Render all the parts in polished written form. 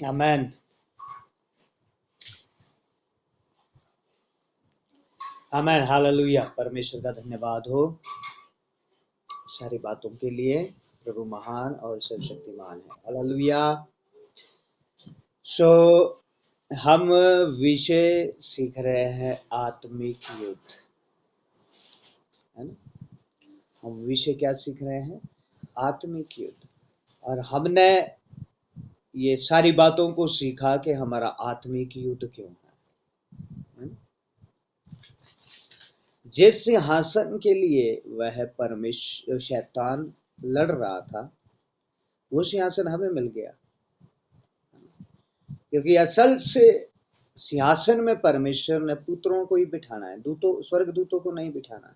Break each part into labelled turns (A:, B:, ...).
A: आमेन, आमेन, hallelujah. परमेश्वर का धन्यवाद हो सारी बातों के लिए। प्रभु महान और सर्वशक्तिमान है। हालेलुया। सो हम विषय सीख रहे हैं आत्मिक युद्ध, है ना। हम विषय क्या सीख रहे हैं? आत्मिक युद्ध। और हमने ये सारी बातों को सीखा कि हमारा आत्मिक युद्ध क्यों है। जिस सिंहासन के लिए वह परमेश्वर शैतान लड़ रहा था, वो सिंहासन हमें मिल गया, क्योंकि असल से सिंहासन में परमेश्वर ने पुत्रों को ही बिठाना है, दूतों स्वर्गदूतों को नहीं बिठाना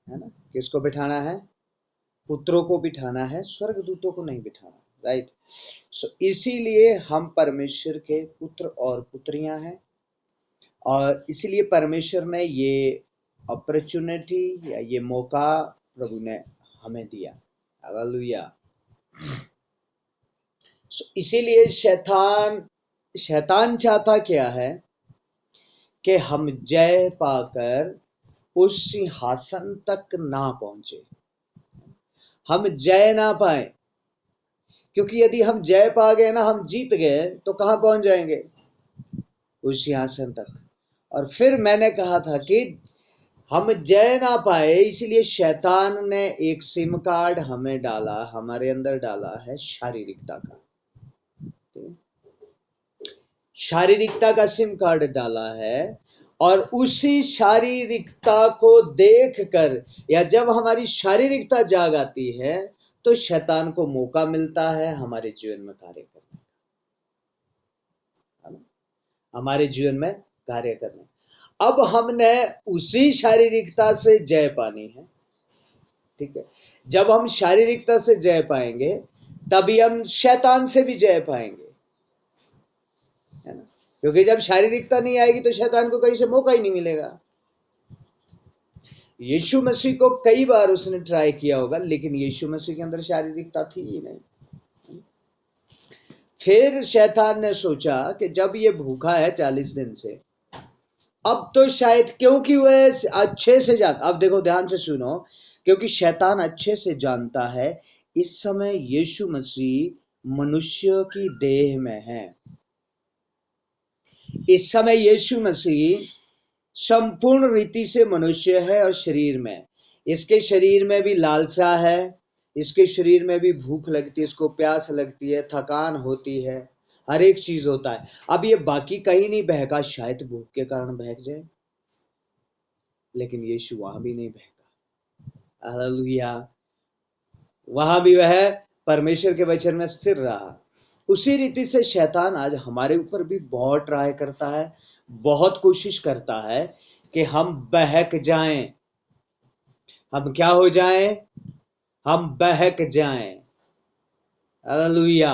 A: है ना। किसको बिठाना है? पुत्रों को बिठाना है, स्वर्गदूतों को नहीं बिठाना, राइट। सो इसीलिए हम परमेश्वर के पुत्र और पुत्रियां हैं, और इसीलिए परमेश्वर ने ये अपॉर्चुनिटी या ये मौका प्रभु ने हमें दिया। हालेलुया। सो इसीलिए शैतान चाहता क्या है कि हम जय पाकर उस सिंहासन तक ना पहुंचे, हम जय ना पाए। क्योंकि यदि हम जय पा गए ना, हम जीत गए, तो कहां पहुंच जाएंगे? उस सिंहासन तक। और फिर मैंने कहा था कि हम जय ना पाए, इसलिए शैतान ने एक सिम कार्ड हमें डाला, हमारे अंदर डाला है शारीरिकता का। शारीरिकता का सिम कार्ड डाला है, और उसी शारीरिकता को देखकर, या जब हमारी शारीरिकता जाग आती है, तो शैतान को मौका मिलता है हमारे जीवन में कार्य करने, हमारे जीवन में कार्य करने। अब हमने उसी शारीरिकता से जय पानी है, ठीक है। जब हम शारीरिकता से जय पाएंगे, तभी हम शैतान से भी जय पाएंगे, है ना। क्योंकि जब शारीरिकता नहीं आएगी तो शैतान को कहीं से मौका ही नहीं मिलेगा। यीशु मसीह को कई बार उसने ट्राई किया होगा, लेकिन यीशु मसीह के अंदर शारीरिकता थी ही नहीं। फिर शैतान ने सोचा कि जब ये भूखा है 40 दिन से, अब तो शायद, क्योंकि वह अच्छे से जानता, अब देखो ध्यान से सुनो, क्योंकि शैतान अच्छे से जानता है इस समय यीशु मसीह मनुष्य की देह में है। इस समय यीशु मसीह संपूर्ण रीति से मनुष्य है और शरीर में, इसके शरीर में भी लालसा है, इसके शरीर में भी भूख लगती है, इसको प्यास लगती है, थकान होती है, हर एक चीज होता है। अब ये बाकी कहीं नहीं बहका, शायद भूख के कारण बहक जाए, लेकिन यीशु वहां भी नहीं बहका। हालेलुया। वहां भी वह परमेश्वर के वचन में स्थिर रहा। उसी रीति से शैतान आज हमारे ऊपर भी बहुत ट्राई करता है, बहुत कोशिश करता है कि हम बहक जाएं, हम क्या हो जाएं? हम बहक जाएं। हालेलुया।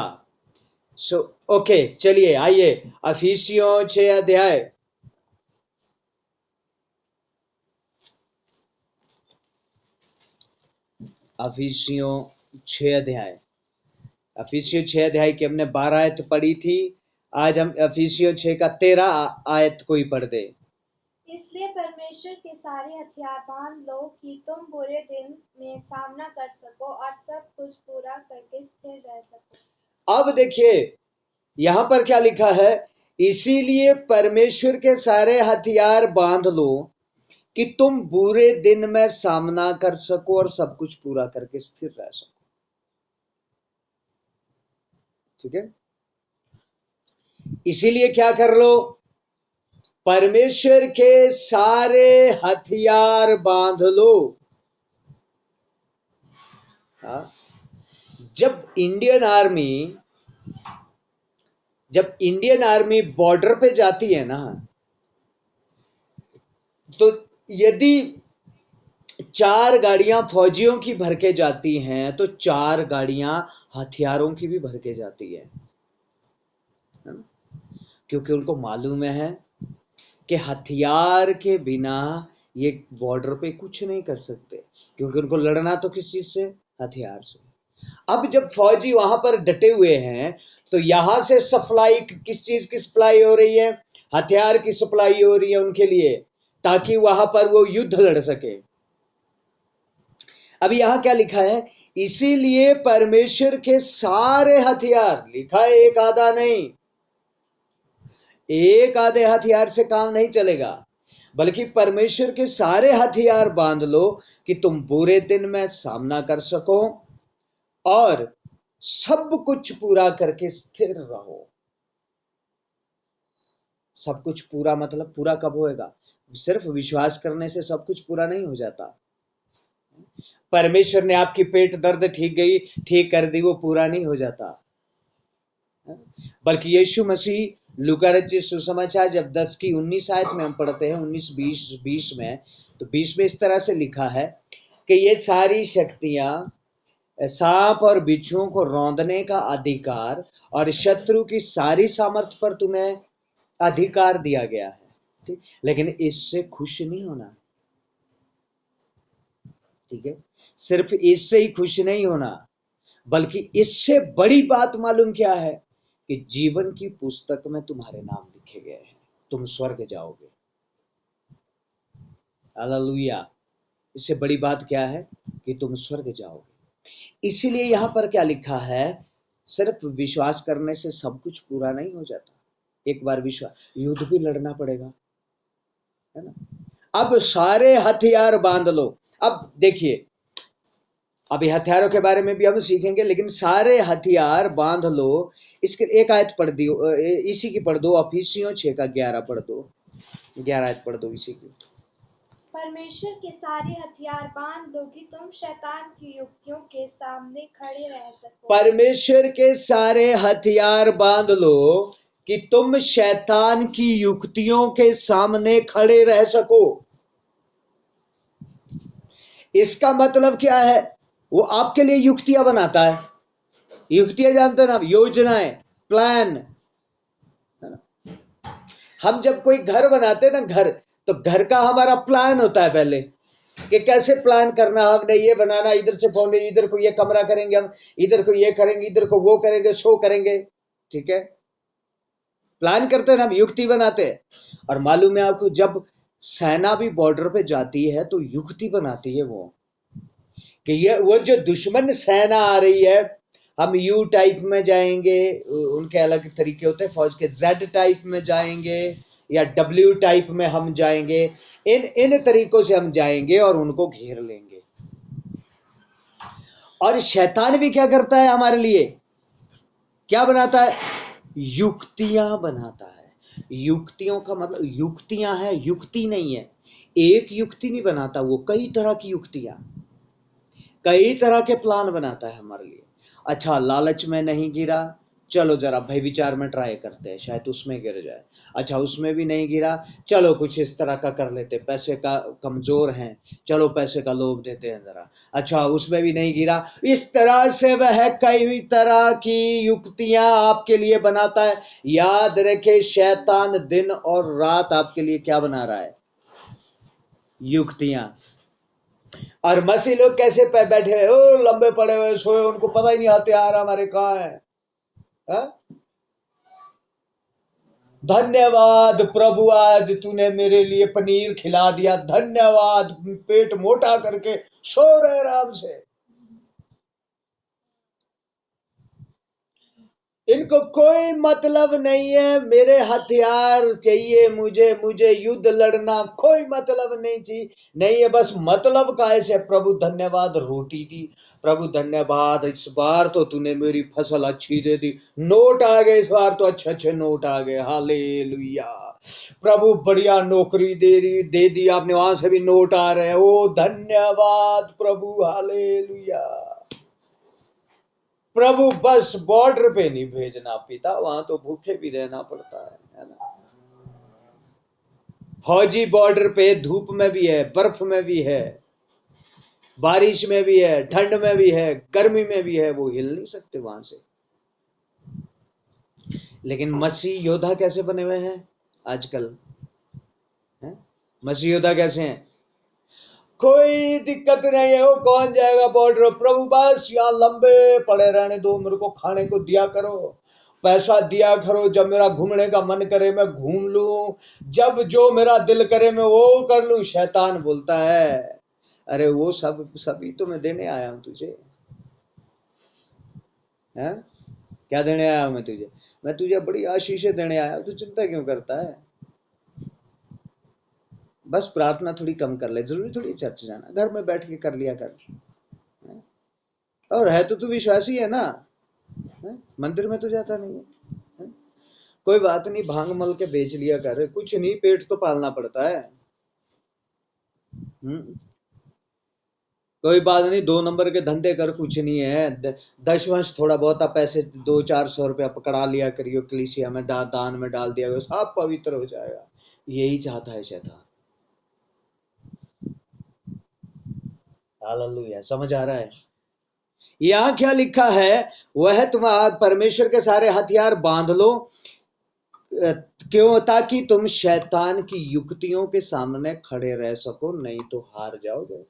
A: सो ओके, चलिए आइए इफिसियों 6 अध्याय, इफिसियों 6 अध्याय, इफिसियों 6 अध्याय की हमने 12 आयत पढ़ी थी। आज हम इफिसियों 6 का 13 आयत को ही पढ़ दे।
B: इसलिए परमेश्वर के सारे हथियार बांध लो कि तुम बुरे दिन में सामना कर सको और सब कुछ पूरा करके स्थिर रह सको।
A: अब देखिए यहां पर क्या लिखा है, इसीलिए परमेश्वर के सारे हथियार बांध लो कि तुम बुरे दिन में सामना कर सको और सब कुछ पूरा करके स्थिर रह सको। ठीक है, इसीलिए क्या कर लो? परमेश्वर के सारे हथियार बांध लो। हाँ? जब इंडियन आर्मी बॉर्डर पे जाती है ना, तो यदि 4 गाड़ियां फौजियों की भर के जाती हैं, तो 4 गाड़ियां हथियारों की भी भर के जाती है ना? क्योंकि उनको मालूम है कि हथियार के बिना ये बॉर्डर पे कुछ नहीं कर सकते, क्योंकि उनको लड़ना तो किस चीज से? हथियार से। अब जब फौजी वहां पर डटे हुए हैं तो यहां से सप्लाई, किस चीज की सप्लाई हो रही है? हथियार की सप्लाई हो रही है उनके लिए, ताकि वहां पर वो युद्ध लड़ सके। अब यहां क्या लिखा है? इसीलिए परमेश्वर के सारे हथियार, लिखा है एक आधा नहीं, एक आधे हथियार से काम नहीं चलेगा, बल्कि परमेश्वर के सारे हथियार बांध लो कि तुम बुरे दिन में सामना कर सको और सब कुछ पूरा करके स्थिर रहो। सब कुछ पूरा मतलब पूरा कब होएगा? सिर्फ विश्वास करने से सब कुछ पूरा नहीं हो जाता। परमेश्वर ने आपकी पेट दर्द ठीक कर दी, वो पूरा नहीं हो जाता। बल्कि यीशु मसीह लूका रचित सुसमाचार जब 10 की 19 आयत में हम पढ़ते हैं, 19-20 में, तो 20 में इस तरह से लिखा है कि ये सारी शक्तियां, सांप और बिच्छुओं को रौंदने का अधिकार और शत्रु की सारी सामर्थ पर तुम्हें अधिकार दिया गया है, ठीक, लेकिन इससे खुश नहीं होना। ठीक है, सिर्फ इससे ही खुश नहीं होना, बल्कि इससे बड़ी बात मालूम क्या है? कि जीवन की पुस्तक में तुम्हारे नाम लिखे गए हैं, तुम स्वर्ग जाओगे। हालेलुया। इससे बड़ी बात क्या है? कि तुम स्वर्ग जाओगे। इसीलिए यहां पर क्या लिखा है? सिर्फ विश्वास करने से सब कुछ पूरा नहीं हो जाता। एक बार विश्वास, युद्ध भी लड़ना पड़ेगा, है ना? अब सारे हथियार बांध लो। अब देखिए, अभी हथियारों के बारे में भी हम सीखेंगे, लेकिन सारे हथियार बांध लो। इसके एक आयत पढ़ दी, इसी की पढ़ दो, इफिसियों 6 का 11 पढ़ दो, 11 आयत पढ़ दो इसी की।
B: परमेश्वर के सारे हथियार बांध लो कि तुम शैतान की युक्तियों के सामने खड़े रह सको।
A: परमेश्वर के सारे हथियार बांध लो कि तुम शैतान की युक्तियों के सामने खड़े रह सको। इसका मतलब क्या है? वो आपके लिए युक्तियां बनाता है। युक्तियां जानते ना, योजनाएं, प्लान। हम जब कोई घर बनाते ना, घर, तो घर का हमारा प्लान होता है पहले, कि कैसे प्लान करना, हमने ये बनाना, इधर से फाउंडेशन, इधर को ये कमरा करेंगे हम, इधर को ये करेंगे, इधर को वो करेंगे, शो करेंगे। ठीक है, प्लान करते हैं ना, हम युक्ति बनाते हैं। और मालूम है आपको, जब सेना भी बॉर्डर पे जाती है तो युक्ति बनाती है वो, कि ये वो जो दुश्मन सेना आ रही है, हम यू टाइप में जाएंगे, उनके अलग तरीके होते हैं फौज के, जेड टाइप में जाएंगे या डब्ल्यू टाइप में हम जाएंगे, इन इन तरीकों से हम जाएंगे और उनको घेर लेंगे। और शैतान भी क्या करता है हमारे लिए? क्या बनाता है? युक्तियां बनाता है। युक्तियों का मतलब, युक्तियां है, युक्ति नहीं है। एक युक्ति नहीं बनाता वो, कई तरह की युक्तियां, कई तरह के प्लान बनाता है हमारे लिए। अच्छा, लालच में नहीं गिरा, चलो जरा भय विचार में ट्राई करते हैं, शायद उसमें गिर जाए। अच्छा, उसमें भी नहीं गिरा, चलो कुछ इस तरह का कर लेते, पैसे का कमजोर हैं, चलो पैसे का लोभ देते हैं जरा। अच्छा, उसमें भी नहीं गिरा। इस तरह से वह कई तरह की युक्तियां आपके लिए बनाता है। याद रखे, शैतान दिन और रात आपके लिए क्या बना रहा है? युक्तियां। और मसीह लोग कैसे पे बैठे हुए, ओ लंबे पड़े हुए सोए, उनको पता ही नहीं हथियार हमारे कहाँ है। हा? धन्यवाद प्रभु, आज तूने मेरे लिए पनीर खिला दिया, धन्यवाद, पेट मोटा करके सो रहे आराम से। इनको कोई मतलब नहीं है, मेरे हथियार चाहिए, मुझे मुझे युद्ध लड़ना कोई मतलब नहीं चाहिए, नहीं है, बस मतलब का ऐसे। प्रभु धन्यवाद, रोटी दी, प्रभु धन्यवाद, इस बार तो तूने मेरी फसल अच्छी दे दी, नोट आ गए इस बार तो, अच्छे अच्छे नोट आ गए, हालेलुया। प्रभु बढ़िया नौकरी दे दी आपने, वहां से भी नोट आ रहे हैं, ओ धन्यवाद प्रभु, हालेलुया। प्रभु बस बॉर्डर पे नहीं भेजना पिता, वहां तो भूखे भी रहना पड़ता है ना। फौजी बॉर्डर पे धूप में भी है, बर्फ में भी है, बारिश में भी है, ठंड में भी है, गर्मी में भी है, वो हिल नहीं सकते वहां से। लेकिन मसीह योद्धा कैसे बने हुए हैं आजकल? मसीह योद्धा कैसे हैं? कोई दिक्कत नहीं है, वो कौन जाएगा बॉर्डर, प्रभु बस यहाँ लंबे पड़े रहने दो, मेरे को खाने को दिया करो, पैसा दिया करो, जब मेरा घूमने का मन करे मैं घूम लूं, जब जो मेरा दिल करे मैं वो कर लूं। शैतान बोलता है अरे वो सभी तो मैं देने आया हूं तुझे, है क्या देने आया हूं मैं तुझे बड़ी आशीषें देने आया हूं, तू चिंता क्यों करता है। बस प्रार्थना थोड़ी कम कर ले, जरूरी थोड़ी चर्च जाना, घर में बैठ के कर लिया कर। और है तो तू विश्वासी है ना, मंदिर में तो जाता नहीं है। कोई बात नहीं, भांग मल के बेच लिया कर, कुछ नहीं, पेट तो पालना पड़ता है। कोई बात नहीं, 2 नंबर के धंधे कर, कुछ नहीं है, 10 वर्ष थोड़ा बहुत पैसे 200-400 रुपया पकड़ा लिया करियो, कलीसिया में दान में डाल दिया, सब पवित्र हो जाएगा। यही चाहता है शैतान। हालेलुया, समझ आ रहा है। यहाँ क्या लिखा है, वह तुम्हारा परमेश्वर के सारे हथियार बांध लो, क्यों, ताकि तुम शैतान की युक्तियों के सामने खड़े रह सको, नहीं तो हार जाओगे।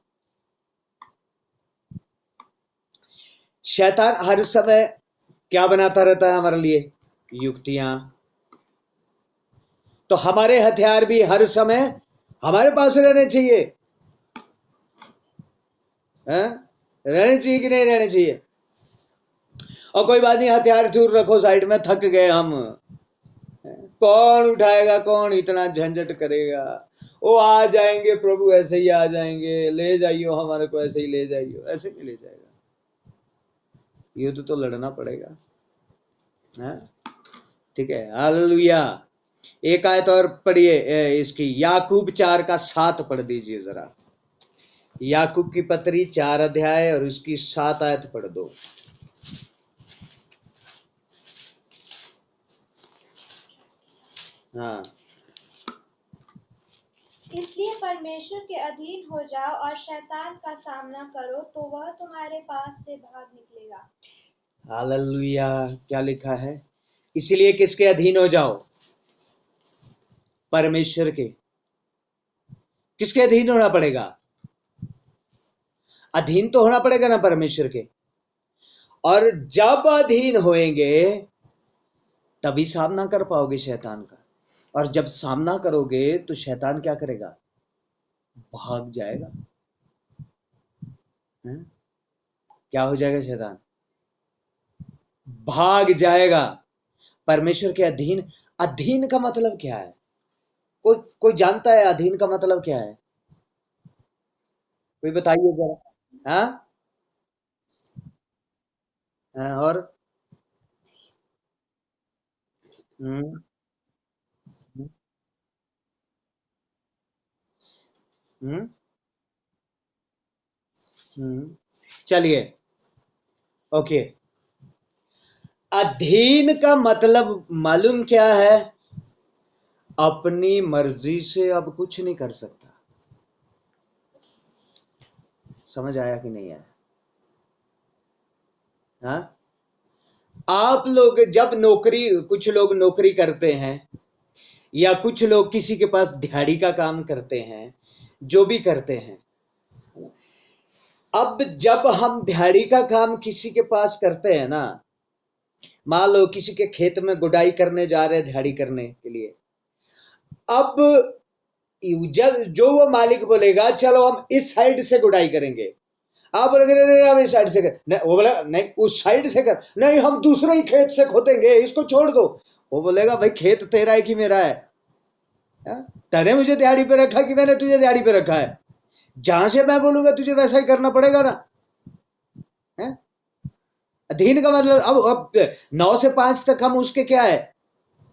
A: शैतान हर समय क्या बनाता रहता है हमारे लिए, युक्तियां। तो हमारे हथियार भी हर समय हमारे पास रहने चाहिए, रहने चाहिए कि नहीं रहने चाहिए। और कोई बात नहीं, हथियार दूर रखो साइड में, थक गए हम, कौन उठाएगा, कौन इतना झंझट करेगा, वो आ जाएंगे प्रभु, ऐसे ही आ जाएंगे, ले जाइयो हमारे को, ऐसे ही ले जाइयो, ऐसे नहीं ले जाएगा, युद्ध तो लड़ना पड़ेगा। ठीक है, हालेलुया। एक आयत और पढ़िए इसकी, याकूब 4:7 पढ़ दीजिए जरा। याकूब की पत्री 4 अध्याय और उसकी 7 आयत पढ़ दो। हाँ,
B: इसलिए परमेश्वर के अधीन हो जाओ और शैतान का सामना करो, तो वह तुम्हारे पास से भाग निकलेगा।
A: हालेलुया। क्या लिखा है, इसलिए किसके अधीन हो जाओ, परमेश्वर के। किसके अधीन होना पड़ेगा, अधीन तो होना पड़ेगा ना परमेश्वर के। और जब अधीन होएंगे तभी सामना कर पाओगे शैतान का, और जब सामना करोगे तो शैतान क्या करेगा, भाग जाएगा। क्या हो जाएगा, शैतान भाग जाएगा। परमेश्वर के अधीन, अधीन का मतलब क्या है, कोई जानता है अधीन का मतलब क्या है, कोई बताइए जरा। हाँ, और हम्म हम्म चलिए, ओके। अधीन का मतलब मालूम क्या है, अपनी मर्जी से अब कुछ नहीं कर सकता। समझ आया कि नहीं आया। हाँ, आप लोग जब नौकरी, कुछ लोग नौकरी करते हैं, या कुछ लोग किसी के पास दिहाड़ी का काम करते हैं, जो भी करते हैं। अब जब हम दिहाड़ी का काम किसी के पास करते हैं ना, मान लो किसी के खेत में गुडाई करने जा रहे हैं दिहाड़ी करने के लिए, अब जो वो मालिक बोलेगा चलो हम इस साइड से गुडाई करेंगे, आप बोलेंगे नहीं नहीं हम इस साइड से कर, नहीं, वो बोलेगा नहीं उस साइड से कर, नहीं हम दूसरे ही खेत से खोदेंगे, इसको छोड़ दो। वो बोलेगा भाई खेत तेरा है कि मेरा है, तने मुझे दिहाड़ी पे रखा कि मैंने तुझे दिहाड़ी पे रखा है, जहां से मैं बोलूंगा तुझे वैसा ही करना पड़ेगा ना। है? अधीन का मतलब अब 9 से 5 तक हम उसके क्या है,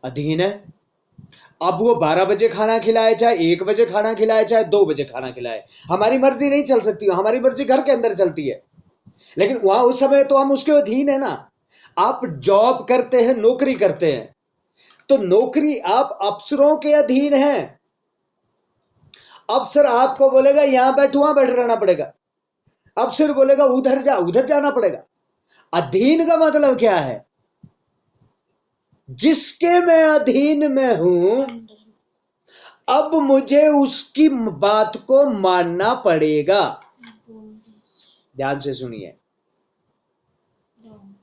A: अधीन है। अब वो 12 बजे खाना खिलाए, चाहे 1 बजे खाना खिलाए, चाहे 2 बजे खाना खिलाए, हमारी मर्जी नहीं चल सकती, हमारी मर्जी घर के अंदर चलती है, लेकिन वहां उस समय तो हम उसके अधीन है ना। आप जॉब करते हैं, नौकरी करते हैं, तो नौकरी आप अफसरों के अधीन है। अफसर आपको बोलेगा यहां बैठो, वहां बैठ रहना पड़ेगा, अफसर बोलेगा उधर जा, उधर जाना पड़ेगा। अधीन का मतलब क्या है, जिसके मैं अधीन में हूं, अब मुझे उसकी बात को मानना पड़ेगा। ध्यान से सुनिए,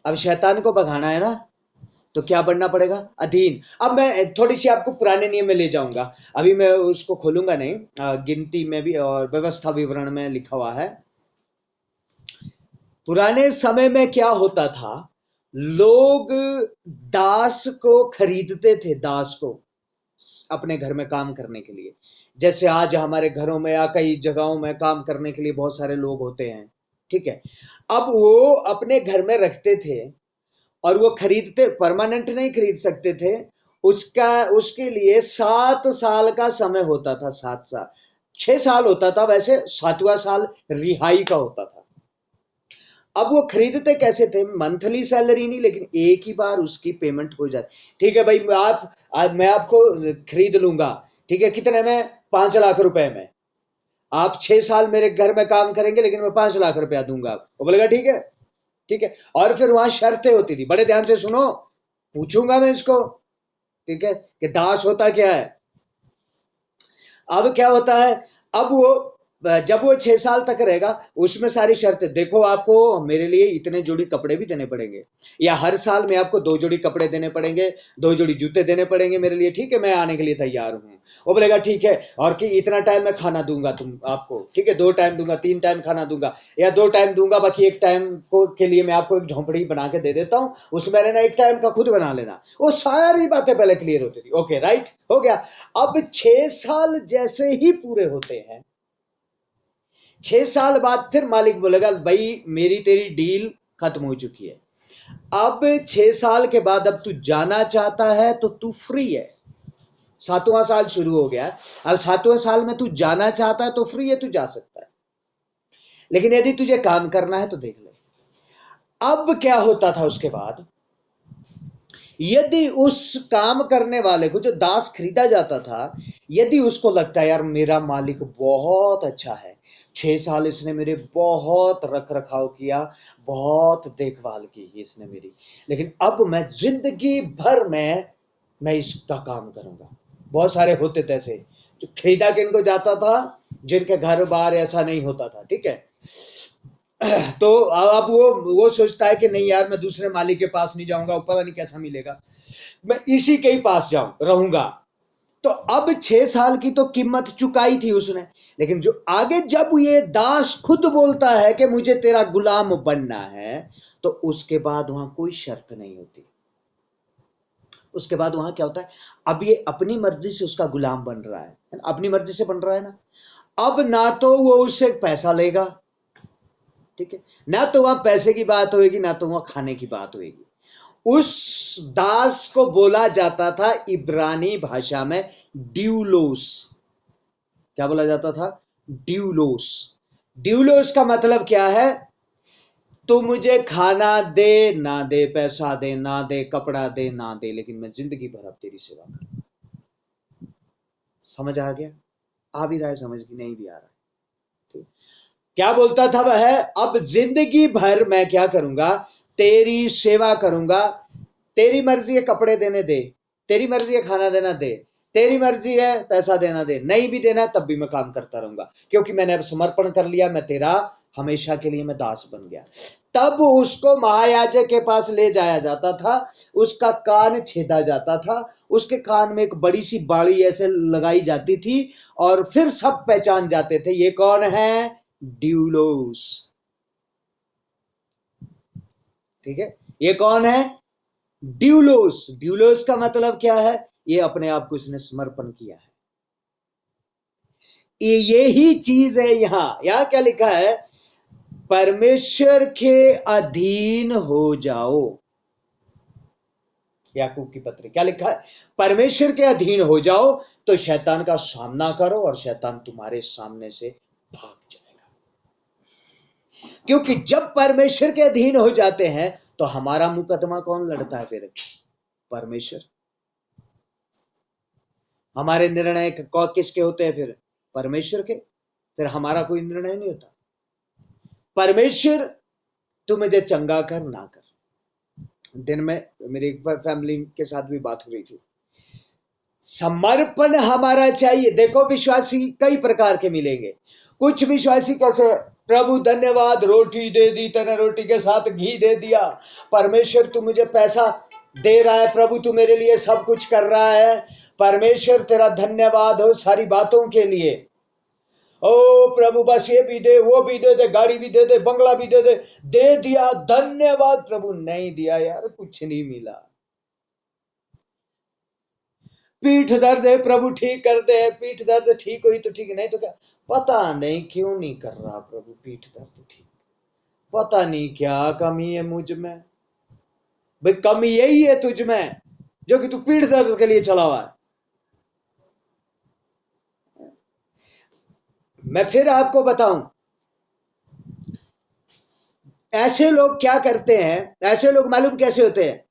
A: अब शैतान को भगाना है ना, तो क्या बनना पड़ेगा? अधीन। अब मैं थोड़ी सी आपको पुराने नियम में ले जाऊंगा, अभी मैं उसको खोलूंगा नहीं, गिनती में भी और व्यवस्था विवरण में लिखा हुआ है। पुराने समय में क्या होता था, लोग दास को खरीदते थे, दास को अपने घर में काम करने के लिए। जैसे आज हमारे घरों में या कई जगहों में काम करने के लिए बहुत सारे लोग होते हैं, ठीक है। अब वो अपने घर में रखते थे और वो खरीदते, परमानेंट नहीं खरीद सकते थे, उसका उसके लिए 7 साल का समय होता था। 7 साल, 6 साल होता था वैसे, 7वां साल रिहाई का होता था। अब वो खरीदते कैसे थे? मंथली सैलरी नहीं, लेकिन एक ही बार उसकी पेमेंट हो जाती। ठीक है भाई, मैं आपको खरीद लूंगा, ठीक है, कितने में? 5 लाख रुपए में। आप 6 साल मेरे घर में काम करेंगे, लेकिन मैं 5 लाख रुपया दूंगा। वो बोलेगा ठीक है, ठीक है। और फिर वहां शर्तें होती थी, बड़े ध्यान से सुनो, पूछूंगा मैं इसको, ठीक है, कि दास होता क्या है। अब क्या होता है, अब वो जब वो 6 साल तक रहेगा, उसमें सारी शर्तें देखो, आपको मेरे लिए इतने जोड़ी कपड़े भी देने पड़ेंगे, या हर साल में आपको 2 जोड़ी कपड़े देने पड़ेंगे, 2 जोड़ी जूते देने पड़ेंगे मेरे लिए, ठीक है, मैं आने के लिए तैयार हूं। वो बोलेगा ठीक है, और कि इतना टाइम मैं खाना दूंगा तुम आपको, ठीक है, 2 टाइम दूंगा, 3 टाइम खाना दूंगा, या 2 टाइम दूंगा, बाकी एक टाइम को के लिए मैं आपको एक झोंपड़ी बना के दे देता हूं, उसमें रहना, एक टाइम का खुद बना लेना। वो सारी बातें पहले क्लियर होती थी। ओके, राइट, हो गया। अब 6 साल जैसे ही पूरे होते हैं, 6 साल बाद फिर मालिक बोलेगा भाई मेरी तेरी डील खत्म हो चुकी है। अब 6 साल के बाद अब तू जाना चाहता है तो तू फ्री है। 7वां साल शुरू हो गया, अब 7वें साल में तू जाना चाहता है तो फ्री है, तू जा सकता है। लेकिन यदि तुझे काम करना है तो देख ले। अब क्या होता था उसके बाद, यदि उस काम करने वाले को, जो दास खरीदा जाता था, यदि उसको लगता है यार मेरा मालिक बहुत अच्छा है, 6 साल इसने मेरे बहुत रख रखाव किया, बहुत देखभाल की इसने मेरी, लेकिन अब मैं जिंदगी भर में मैं इसका काम करूंगा। बहुत सारे होते थे ऐसे, जो खरीदा के इनको जाता था, जिनके घर बार ऐसा नहीं होता था, ठीक है। तो अब वो सोचता है कि नहीं यार, मैं दूसरे मालिक के पास नहीं जाऊंगा, पता नहीं कैसा मिलेगा, मैं इसी के ही पास रहूंगा। तो अब 6 साल की तो कीमत चुकाई थी उसने, लेकिन जो आगे जब ये दास खुद बोलता है कि मुझे तेरा गुलाम बनना है, तो उसके बाद वहां कोई शर्त नहीं होती। उसके बाद वहां क्या होता है, अब ये अपनी मर्जी से उसका गुलाम बन रहा है, अपनी मर्जी से बन रहा है ना। अब ना तो वो उससे पैसा लेगा, ठीक है, ना तो वहां पैसे की बात होगी, ना तो वहां खाने की बात होगी। उस दास को बोला जाता था इब्रानी भाषा में ड्यूलोस। क्या बोला जाता था? ड्यूलोस। ड्यूलोस का मतलब क्या है? तू मुझे खाना दे ना दे, पैसा दे ना दे, कपड़ा दे ना दे, लेकिन मैं जिंदगी भर अब तेरी सेवा करूं। समझ आ गया? आ भी रहा है समझ, की नहीं भी आ रहा है? ठीक। क्या बोलता था वह? अब जिंदगी भर मैं क्या करूंगा? तेरी सेवा करूंगा। तेरी मर्जी है कपड़े देने दे, तेरी मर्जी है खाना देना दे, तेरी मर्जी है पैसा देना दे, नहीं भी देना तब भी मैं काम करता रहूंगा, क्योंकि मैंने अब समर्पण कर लिया, मैं तेरा हमेशा के लिए मैं दास बन गया। तब उसको महायाजक के पास ले जाया जाता था, उसका कान छेदा जाता था, उसके कान में एक बड़ी सी बाड़ी ऐसे लगाई जाती थी, और फिर सब पहचान जाते थे ये कौन है? ड्यूलोस। ठीक है, ये कौन है? ड्यूलोस। ड्यूलोस का मतलब क्या है? ये अपने आप को इसने समर्पण किया है। यही चीज है यहां क्या लिखा है? परमेश्वर के अधीन हो जाओ। याकूब की पत्री क्या लिखा है? परमेश्वर के अधीन हो जाओ तो शैतान का सामना करो और शैतान तुम्हारे सामने से भाग जाएगा। क्योंकि जब परमेश्वर के अधीन हो जाते हैं तो हमारा मुकदमा कौन लड़ता है फिर? परमेश्वर। हमारे निर्णय किसके होते हैं फिर? परमेश्वर के। फिर हमारा कोई निर्णय नहीं होता। परमेश्वर तू मुझे चंगा कर ना कर। दिन में मेरी एक फैमिली के साथ भी बात हो रही थी, समर्पण हमारा चाहिए। देखो विश्वासी कई प्रकार के मिलेंगे। कुछ विश्वासी कैसे, प्रभु धन्यवाद, रोटी दे दी तूने, रोटी के साथ घी दे दिया, परमेश्वर तू मुझे पैसा दे रहा है, प्रभु तू मेरे लिए सब कुछ कर रहा है, परमेश्वर तेरा धन्यवाद हो सारी बातों के लिए। ओ प्रभु बस ये भी दे, वो भी दे, गाड़ी भी दे, बंगला भी दे दिया, धन्यवाद प्रभु। नहीं दिया यार, कुछ नहीं मिला। पीठ दर्द है प्रभु ठीक कर दे, पीठ दर्द ठीक हुई तो ठीक, नहीं तो क्या, पता नहीं क्यों नहीं कर रहा प्रभु पीठ दर्द ठीक, पता नहीं क्या कमी है मुझ में। भाई कमी यही है तुझ में जो कि तू पीठ दर्द के लिए चला हुआ है। मैं फिर आपको बताऊं, ऐसे लोग क्या करते हैं, ऐसे लोग मालूम कैसे होते हैं,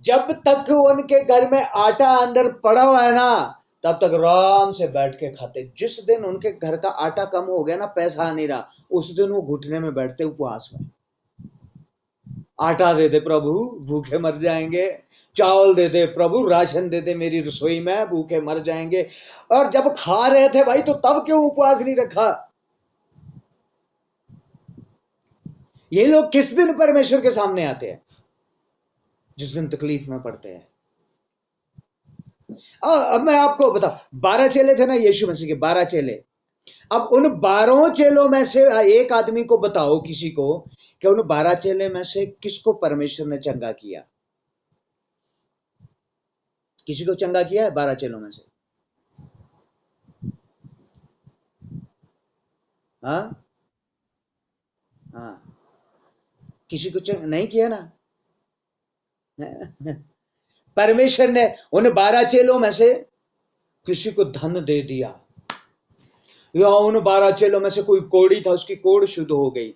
A: जब तक उनके घर में आटा अंदर पड़ा हुआ है ना, तब तक आराम से बैठ के खाते। जिस दिन उनके घर का आटा कम हो गया ना, पैसा आ नहीं रहा, उस दिन वो घुटने में बैठते उपवास में, आटा दे दे प्रभु भूखे मर जाएंगे, चावल दे दे प्रभु, राशन दे दे मेरी रसोई में, भूखे मर जाएंगे। और जब खा रहे थे भाई तो तब क्यों उपवास नहीं रखा? ये लोग किस दिन परमेश्वर के सामने आते हैं? जिस दिन तकलीफ में पड़ते हैं। अब मैं आपको बता, 12 चेले थे ना यीशु मसीह के, 12 चेले। अब उन 12 चेलों में से एक आदमी को बताओ, किसी को, कि उन 12 चेले में से किसको परमेश्वर ने चंगा किया? किसी को चंगा किया है 12 चेलों में से? हाँ हाँ, किसी को नहीं किया ना। परमेश्वर ने उन 12 चेलों में से किसी को धन दे दिया, या उन 12 चेलों में से कोई कोढ़ी था, उसकी कोढ़ शुद्ध हो गई?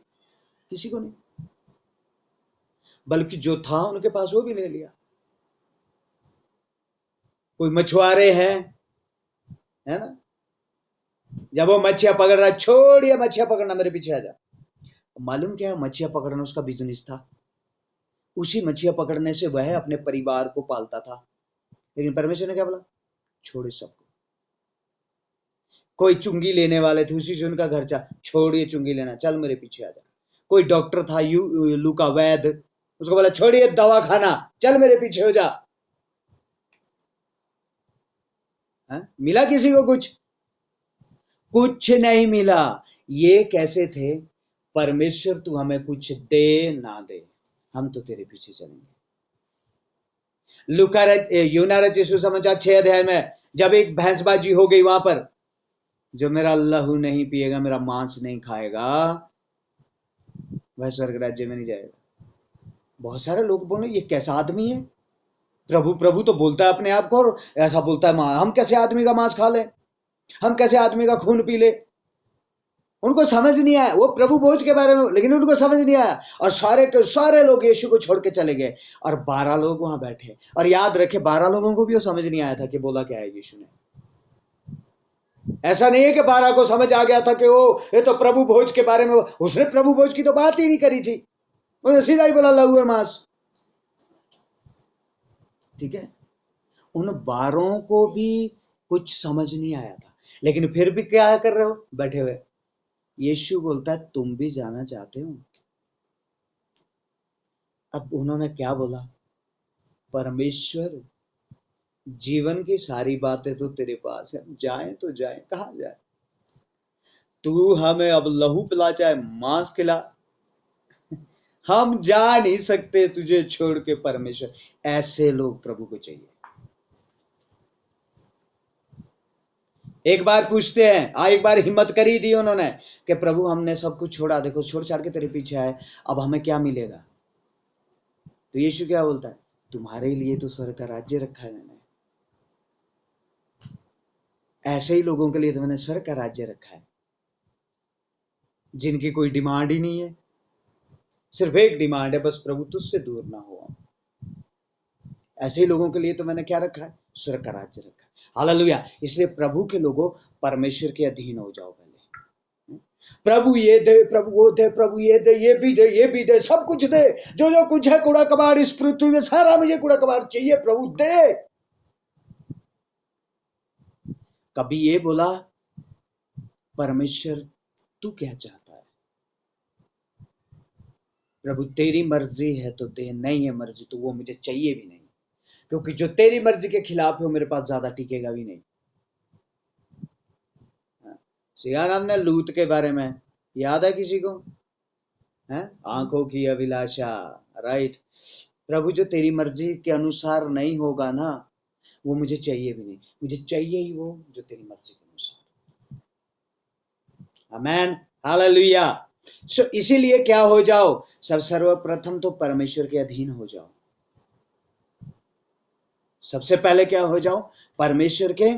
A: किसी को नहीं, बल्कि जो था उनके पास वो भी ले लिया। कोई मछुआरे हैं, है ना, जब वो मछिया पकड़ रहा, छोड़िए मछिया पकड़ना, मेरे पीछे आ जा। मालूम क्या है, मछिया पकड़ना उसका बिजनेस था, उसी मछिया पकड़ने से वह अपने परिवार को पालता था। लेकिन परमेश्वर ने क्या बोला? छोड़े सबको। कोई चुंगी लेने वाले थे, उसी से उनका घर चल, छोड़िए चुंगी लेना, चल मेरे पीछे आ जा। कोई डॉक्टर था लूका वैद्य, उसको बोला छोड़िए दवा खाना, चल मेरे पीछे हो जा। मिला किसी को कुछ? कुछ नहीं मिला। ये कैसे थे? परमेश्वर तू हमें कुछ दे ना दे, हम तो तेरे पीछे चलेंगे। लूका यूना रचित सुसमाचार 6 अध्याय में जब एक भैंसबाजी हो गई वहां पर, जो मेरा लहू नहीं पिएगा, मेरा मांस नहीं खाएगा, वह स्वर्ग राज्य में नहीं जाएगा। बहुत सारे लोग बोले ये कैसा आदमी है, प्रभु प्रभु तो बोलता है अपने आप को, और ऐसा बोलता है हम कैसे आदमी का मांस खा ले, हम कैसे आदमी का खून पी ले। उनको समझ नहीं आया वो प्रभु भोज के बारे में, लेकिन उनको समझ नहीं आया, और सारे के सारे लोग यीशु को छोड़ के चले गए, और 12 लोग वहां बैठे। और याद रखे 12 लोगों को भी वो समझ नहीं आया था कि बोला क्या है यीशु ने। ऐसा नहीं है कि 12 को समझ आ गया था कि वो ये तो प्रभु भोज के बारे में, उसने प्रभु भोज की तो बात ही नहीं करी थी, उसने सीधा ही बोला लहू और मांस। ठीक है, उन 12 को भी कुछ समझ नहीं आया था, लेकिन फिर भी क्या कर रहे हो बैठे हुए? यीशु बोलता है तुम भी जाना चाहते हो? अब उन्होंने क्या बोला? परमेश्वर जीवन की सारी बातें तो तेरे पास है, जाएं तो जाएं, कहां जाए? तू हमें अब लहू पिला चाहे मांस खिला, हम जा नहीं सकते तुझे छोड़ के परमेश्वर। ऐसे लोग प्रभु को चाहिए। एक बार पूछते हैं, एक बार हिम्मत करी दी उन्होंने कि प्रभु हमने सब कुछ छोड़ा, देखो छोड़ छाड़ के तेरे पीछे आए, अब हमें क्या मिलेगा? तो यीशु क्या बोलता है? तुम्हारे लिए तो स्वर्ग का राज्य रखा है मैंने, ऐसे ही लोगों के लिए तो मैंने स्वर्ग का राज्य रखा है, जिनकी कोई डिमांड ही नहीं है, सिर्फ एक डिमांड है, बस प्रभु तुझसे दूर ना हो। ऐसे ही लोगों के लिए तो मैंने क्या रखा है? स्वर्ग का राज्य रखा है। हालेलुया। इसलिए प्रभु के लोगों, परमेश्वर के अधीन हो जाओ पहले। प्रभु ये दे, प्रभु वो दे, प्रभु ये दे, ये भी दे, ये भी दे, सब कुछ दे, जो जो कुछ है कूड़ा कबाड़ इस पृथ्वी में सारा मुझे कूड़ा कबाड़ चाहिए, प्रभु दे। कभी ये बोला, परमेश्वर तू क्या चाहता है? प्रभु तेरी मर्जी है तो दे, नहीं है मर्जी तो वो मुझे चाहिए भी नहीं, क्योंकि जो तेरी मर्जी के खिलाफ है वो मेरे पास ज्यादा टिकेगा भी नहीं। सियाराम ने लूत के बारे में याद है किसी को? है आंखों की अभिलाषा, राइट। प्रभु जो तेरी मर्जी के अनुसार नहीं होगा ना, वो मुझे चाहिए भी नहीं, मुझे चाहिए ही वो जो तेरी मर्जी के अनुसार। आमेन, हालेलुया। सो इसीलिए क्या हो जाओ, सब सर्वप्रथम तो परमेश्वर के अधीन हो जाओ। सबसे पहले क्या हो जाओ, परमेश्वर के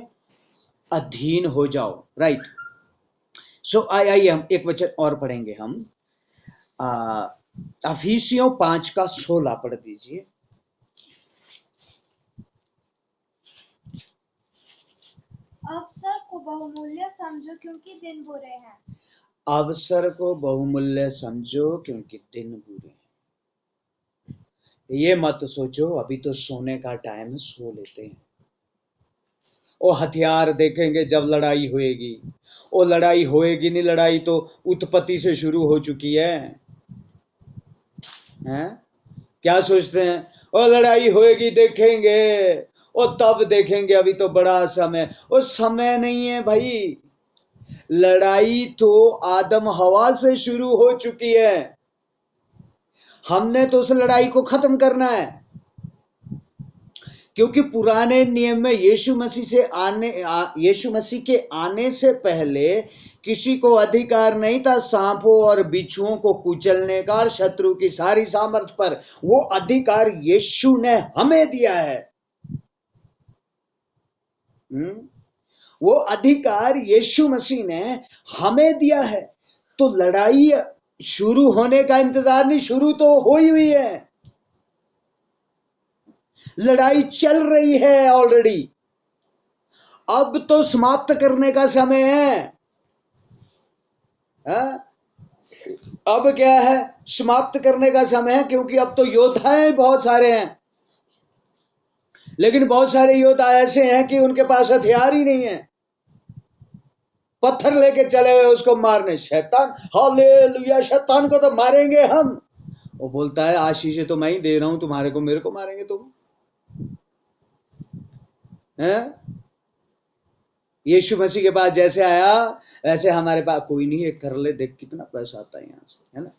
A: अधीन हो जाओ, राइट। सो आइए हम एक वचन और पढ़ेंगे हम, अफिसियों 5:16 पढ़ दीजिए।
B: अवसर को बहुमूल्य समझो क्योंकि दिन बुरे हैं।
A: अवसर को बहुमूल्य समझो क्योंकि दिन बुरे हैं। ये मत सोचो अभी तो सोने का टाइम है, सो लेते हैं। वो हथियार देखेंगे जब लड़ाई होएगी। वो लड़ाई होएगी नहीं, लड़ाई तो उत्पत्ति से शुरू हो चुकी है। हैं? क्या सोचते हैं, वो लड़ाई होएगी देखेंगे, और तब देखेंगे, अभी तो बड़ा समय। वो समय नहीं है भाई, लड़ाई तो आदम हवा से शुरू हो चुकी है। हमने तो उस लड़ाई को खत्म करना है, क्योंकि पुराने नियम में यीशु मसीह के आने से पहले किसी को अधिकार नहीं था सांपों और बिच्छुओं को कुचलने का और शत्रु की सारी सामर्थ पर। वो अधिकार यीशु ने हमें दिया है। वो अधिकार यीशु मसीह ने हमें दिया है। तो लड़ाई शुरू होने का इंतजार नहीं, शुरू तो हो ही हुई है। लड़ाई चल रही है ऑलरेडी, अब तो समाप्त करने का समय है। अब क्या है, समाप्त करने का समय है, क्योंकि अब तो योद्धाएं बहुत सारे हैं, लेकिन बहुत सारे योद्धा ऐसे हैं कि उनके पास हथियार ही नहीं है, पत्थर लेके चले हुए उसको मारने। शैतान, हालेलुया, शैतान को तो मारेंगे हम। वो बोलता है आशीष तो मैं ही दे रहा हूं तुम्हारे को, मेरे को मारेंगे तुम? यीशु मसीह के पास जैसे आया वैसे हमारे पास कोई नहीं है। कर ले, देख कितना पैसा आता है यहां से, है ना?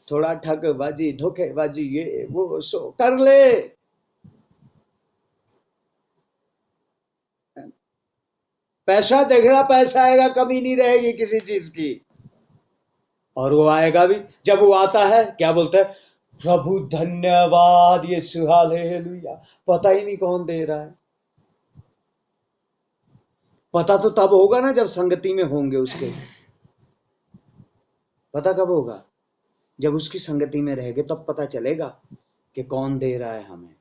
A: थोड़ा ठगबाजी, धोखेबाजी, ये वो सो कर ले। पैसा देखना, पैसा आएगा, कमी नहीं रहेगी किसी चीज की। और वो आएगा भी। जब वो आता है क्या बोलता है, प्रभु धन्यवाद यीशु, हालेलुया। पता ही नहीं कौन दे रहा है। पता तो तब होगा ना जब संगति में होंगे उसके। पता कब होगा, जब उसकी संगति में रहेंगे तब पता चलेगा कि कौन दे रहा है हमें।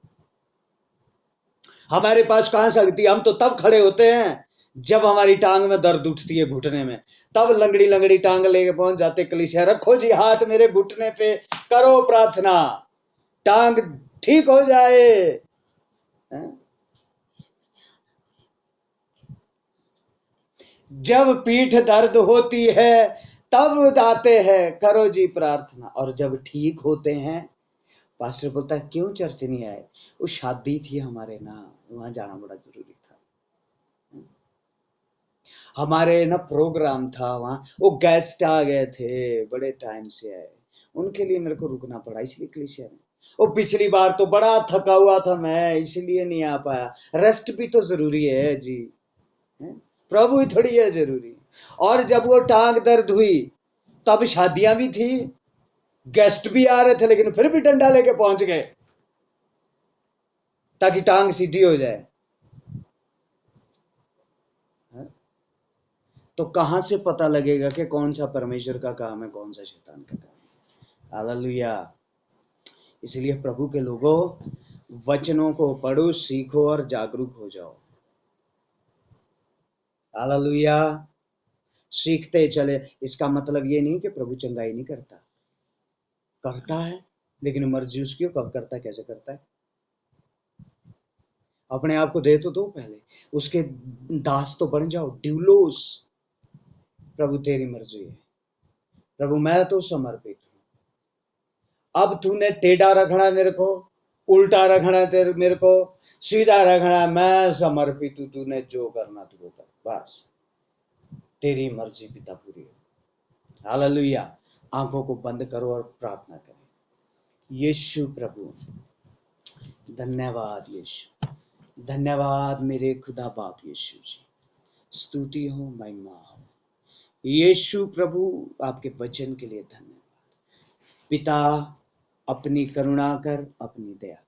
A: हमारे पास कहां संगति, हम तो तब खड़े होते हैं जब हमारी टांग में दर्द उठती है, घुटने में, तब लंगड़ी लंगड़ी टांग लेके पहुंच जाते कलीसिया। रखो जी हाथ मेरे घुटने पे, करो प्रार्थना, टांग ठीक हो जाए। जब पीठ दर्द होती है तब आते हैं, करो जी प्रार्थना। और जब ठीक होते हैं, पास्टर बोलता है क्यों चर्च नहीं आए? वो शादी थी हमारे ना, वहां जाना बड़ा जरूरी था। हमारे ना प्रोग्राम था वहां, वो गेस्ट आ गए थे, बड़े टाइम से आए, उनके लिए मेरे को रुकना पड़ा, इसलिए कलीसिया में। वो पिछली बार तो बड़ा थका हुआ था मैं, इसलिए नहीं आ पाया। रेस्ट भी तो जरूरी है जी, प्रभु ही थोड़ी है जरूरी। और जब वो टांग दर्द हुई तब शादियां भी थी, गेस्ट भी आ रहे थे, लेकिन फिर भी डंडा लेके पहुंच गए ताकि टांग सीधी हो जाए। तो कहां से पता लगेगा कि कौन सा परमेश्वर का काम है, कौन सा शैतान का काम है? हालेलुया। इसलिए प्रभु के लोगों, वचनों को पढ़ो, सीखो और जागरूक हो जाओ। हालेलुया। सीखते चले, इसका मतलब ये नहीं कि प्रभु चंगाई नहीं करता, करता है, लेकिन मर्जी उसकी, कब करता है, कैसे करता है। अपने आप को दे तो दो, पहले उसके दास तो बन जाओ, ड्यूलोस। प्रभु तेरी मर्जी है, प्रभु मैं तो समर्पित हूं। अब तूने टेढ़ा रखना है मेरे को, उल्टा रखना है तेरे मेरे को, सीधा रखना है, मैं समर्पित हूं। तूने जो करना तू कर, बस तेरी मर्जी पिता पूरी हो। हालेलुया। आंखों को बंद करो और प्रार्थना करें। यीशु प्रभु, धन्यवाद यीशु, धन्यवाद मेरे खुदा बाप यीशु जी। स्तुति हो, महिमा हो यीशु प्रभु। आपके वचन के लिए धन्यवाद पिता। अपनी करुणा कर, अपनी दया